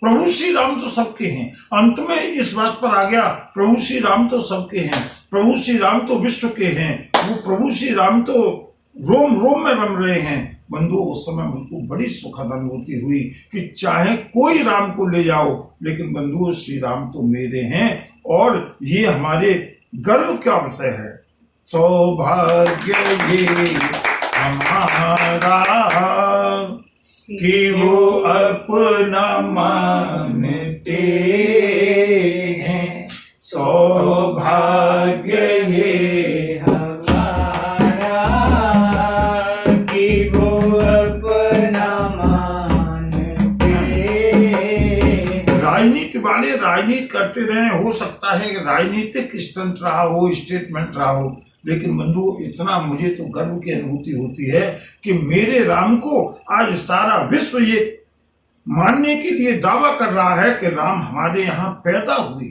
प्रभु श्री राम तो सबके हैं। अंत में इस बात पर आ गया, प्रभु श्री राम तो सबके हैं, प्रभु श्री राम तो विश्व के हैं, वो प्रभु श्री राम तो रोम रोम में रम रहे हैं। बंधुओं, उस समय मुझको बड़ी सुखद अनुभूति हुई कि चाहे कोई राम को ले जाओ, लेकिन बंधुओं श्री राम तो मेरे हैं। और ये हमारे गर्व का विषय है। सौभाग्य ये हमारा कि वो अपना मानते हैं, सौभाग्य ये हमारा कि वो अपना मानते हैं। राजनीति वाले राजनीति करते रहे, हो सकता है कि राजनीतिक स्टंट रहा हो, स्टेटमेंट रहा हो, लेकिन बंधु, इतना मुझे तो गर्व की अनुभूति होती है कि मेरे राम को आज सारा विश्व ये मानने के लिए दावा कर रहा है कि राम हमारे यहां पैदा हुए।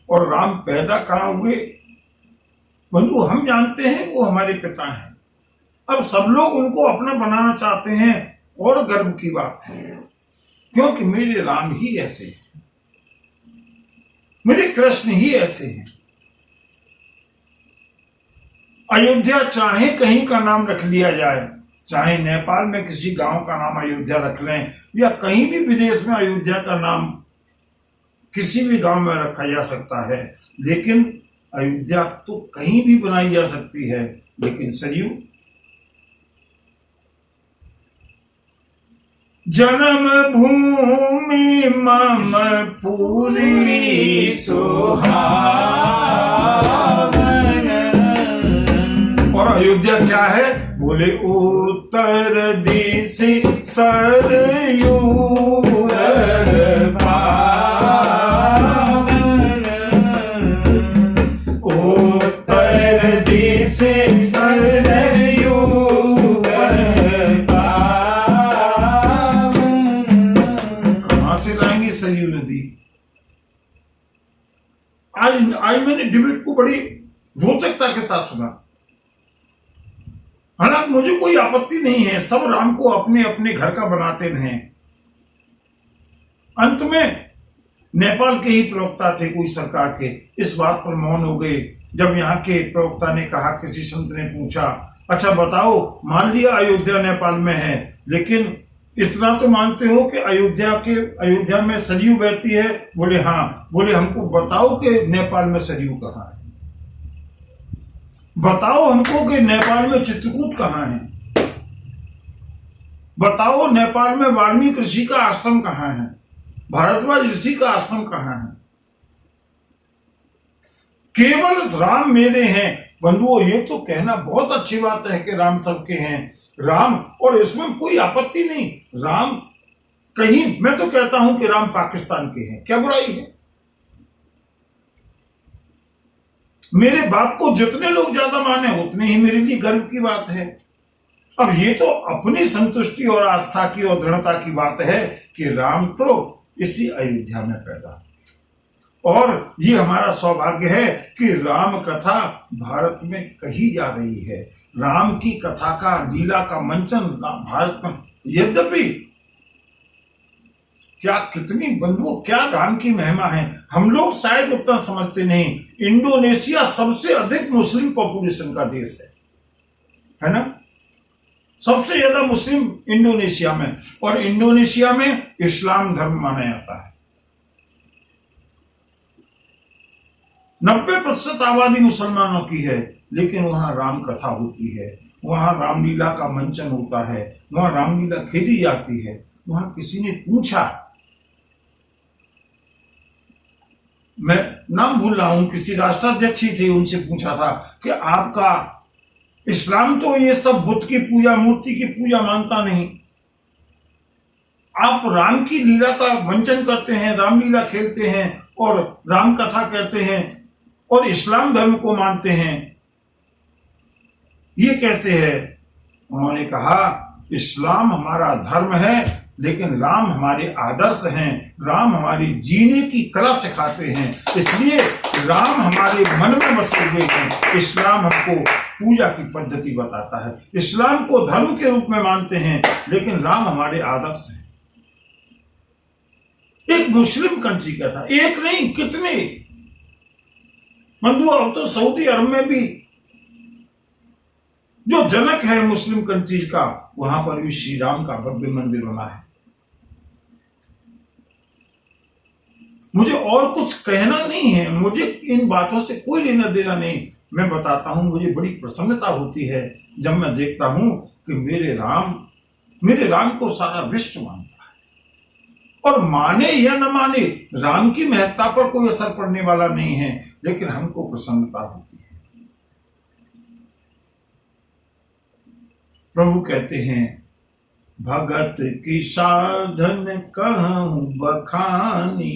और राम पैदा कहां हुए? बंधु, हम जानते हैं वो हमारे पिता हैं। अब सब लोग उनको अपना बनाना चाहते हैं, और गर्व की बात है, क्योंकि मेरे राम ही ऐसे हैं, मेरे कृष्ण ही ऐसे हैं। अयोध्या चाहे कहीं का नाम रख लिया जाए, चाहे नेपाल में किसी गांव का नाम अयोध्या रख लें, या कहीं भी विदेश में अयोध्या का नाम किसी भी गांव में रखा जा सकता है, लेकिन अयोध्या तो कहीं भी बनाई जा सकती है। लेकिन सरयू, जन्म भूमि मम पूरी सुहावन। और अयोध्या क्या है? बोले उत्तर दिशि सरयू पावन, उत्तर दिशि सरयू सरयू नदी। आज मैंने डिबेट को बड़ी रोचकता के साथ सुना। हालांकि मुझे कोई आपत्ति नहीं है, सब राम को अपने अपने घर का बनाते रहे। अंत में नेपाल के ही प्रवक्ता थे कोई सरकार के, इस बात पर मौन हो गए जब यहाँ के प्रवक्ता ने कहा, किसी संत ने पूछा, अच्छा बताओ, मान लिया अयोध्या नेपाल में है, लेकिन इतना तो मानते हो कि अयोध्या में सरयू बहती है? बोले हाँ। बोले हमको बताओ कि नेपाल में सरयू कहाँ है, बताओ हमको कि नेपाल में चित्रकूट कहाँ है, बताओ नेपाल में वाल्मीकि ऋषि का आश्रम कहाँ है, भारद्वाज ऋषि का आश्रम कहाँ है? केवल राम मेरे हैं। बंधुओं, ये तो कहना बहुत अच्छी बात है कि राम सबके हैं, राम, और इसमें कोई आपत्ति नहीं। राम कहीं मैं तो कहता हूं कि राम पाकिस्तान के हैं, क्या बुराई है? मेरे बात को जितने लोग ज्यादा माने उतने ही मेरे लिए गर्व की बात है। अब ये तो अपनी संतुष्टि और आस्था की और दृढ़ता की बात है कि राम तो इसी अयोध्या में पैदा, और ये हमारा सौभाग्य है कि राम कथा भारत में कही जा रही है। राम की कथा का, लीला का मंचन भारत में, यद्यपि क्या कितनी बंधुओं, क्या राम की महिमा है, हम लोग शायद उतना समझते नहीं। इंडोनेशिया सबसे अधिक मुस्लिम पॉपुलेशन का देश है ना? सबसे ज्यादा मुस्लिम इंडोनेशिया में, और इंडोनेशिया में इस्लाम धर्म माना जाता है। 90% आबादी मुसलमानों की है, लेकिन वहां राम कथा होती है, वहां रामलीला का मंचन होता है, वहां रामलीला खेली जाती है। वहां किसी ने पूछा, मैं नाम भूल रहा हूं, किसी राष्ट्राध्यक्ष ही थे, उनसे पूछा था कि आपका इस्लाम तो ये सब बुत की पूजा, मूर्ति की पूजा मानता नहीं, आप राम की लीला का मंचन करते हैं, रामलीला खेलते हैं और राम कथा कहते हैं और इस्लाम धर्म को मानते हैं, ये कैसे है? उन्होंने कहा, इस्लाम हमारा धर्म है, लेकिन राम हमारे आदर्श हैं, राम हमारी जीने की कला सिखाते हैं, इसलिए राम हमारे मन में बसे हुए हैं। इस्लाम हमको पूजा की पद्धति बताता है, इस्लाम को धर्म के रूप में मानते हैं, लेकिन राम हमारे आदर्श हैं। एक मुस्लिम कंट्री का था, एक नहीं कितने बंधु। अब तो सऊदी अरब में भी जो जनक है मुस्लिम कंट्रीज का, वहां पर भी श्री राम का भव्य मंदिर बना है। मुझे और कुछ कहना नहीं है, मुझे इन बातों से कोई लेना देना नहीं। मैं बताता हूं, मुझे बड़ी प्रसन्नता होती है जब मैं देखता हूं कि मेरे राम को सारा विश्व मानता है। और माने या न माने, राम की महत्ता पर कोई असर पड़ने वाला नहीं है, लेकिन हमको प्रसन्नता होती है। प्रभु कहते हैं, भगत की साधन कहूं बखानी,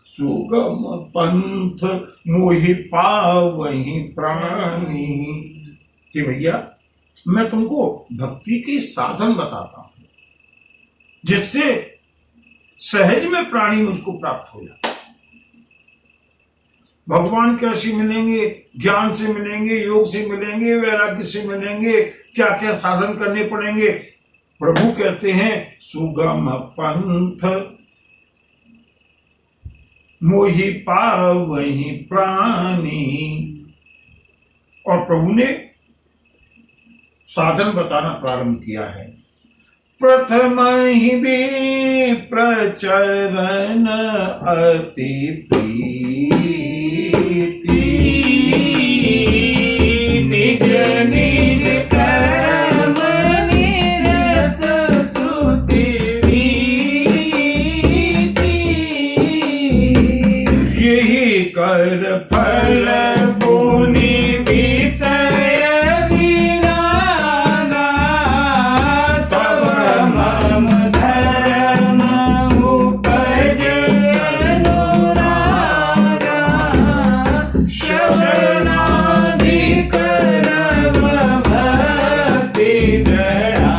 सुगम पंथ मोहि पावहि प्राणी। कि भैया, मैं तुमको भक्ति की साधन बताता हूं, जिससे सहज में प्राणी मुझको प्राप्त हो जाए। भगवान कैसे मिलेंगे? ज्ञान से मिलेंगे, योग से मिलेंगे, वैराग्य से मिलेंगे, क्या क्या साधन करने पड़ेंगे? प्रभु कहते हैं, सुगम पंथ मोहि पावहि प्राणी। और प्रभु ने साधन बताना प्रारंभ किया है। प्रथम ही भी प्रचरण अति प्रीति, निज निज कर्म निरत श्रुति रीति, यही कर फल पुनि विषय विरागा, तब मम धर्म उपज अनुरागा, श्रवणाधिक रव भक्ति दृढ़ाहि,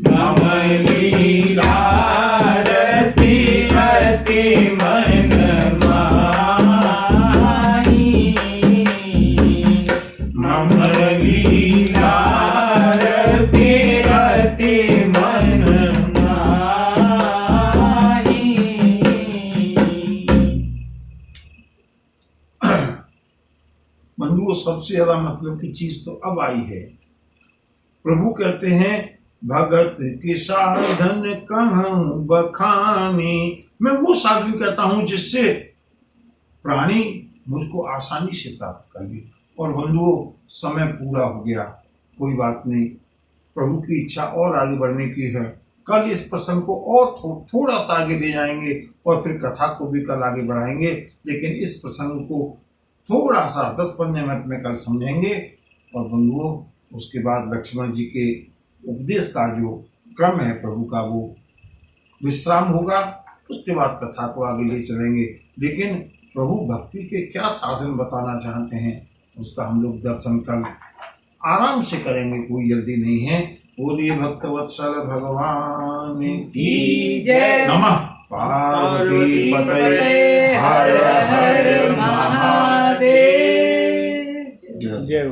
मम लीला रति अति मन माहि, मम लीला रति अति मन माहि। बंधुओं, सबसे ज्यादा मतलब की चीज तो अब आई है। प्रभु कहते हैं, भगत की साधन कहूं बखानी। मैं वो साधन कहता हूं जिससे प्राणी मुझको आसानी से प्राप्त कर ले। और बंधुओं, समय पूरा हो गया, कोई बात नहीं, प्रभु की इच्छा और आगे बढ़ने की है। कल इस प्रसंग को और थोड़ा सा आगे ले जाएंगे और फिर कथा को भी कल आगे बढ़ाएंगे, लेकिन इस प्रसंग को थोड़ा सा 10-15 मिनट में कल समझेंगे। और बंधुओं, उसके बाद लक्ष्मण जी के उपदेश का जो क्रम है प्रभु का वो विश्राम होगा। उसके बाद कथा को आगे ले चलेंगे, लेकिन प्रभु भक्ति के क्या साधन बताना चाहते हैं उसका हम लोग दर्शन कल आराम से करेंगे, कोई जल्दी नहीं है। बोलिए भक्तवत्सल भगवान की जय। नमः पार्वती पतये हर हर महादेव। जय।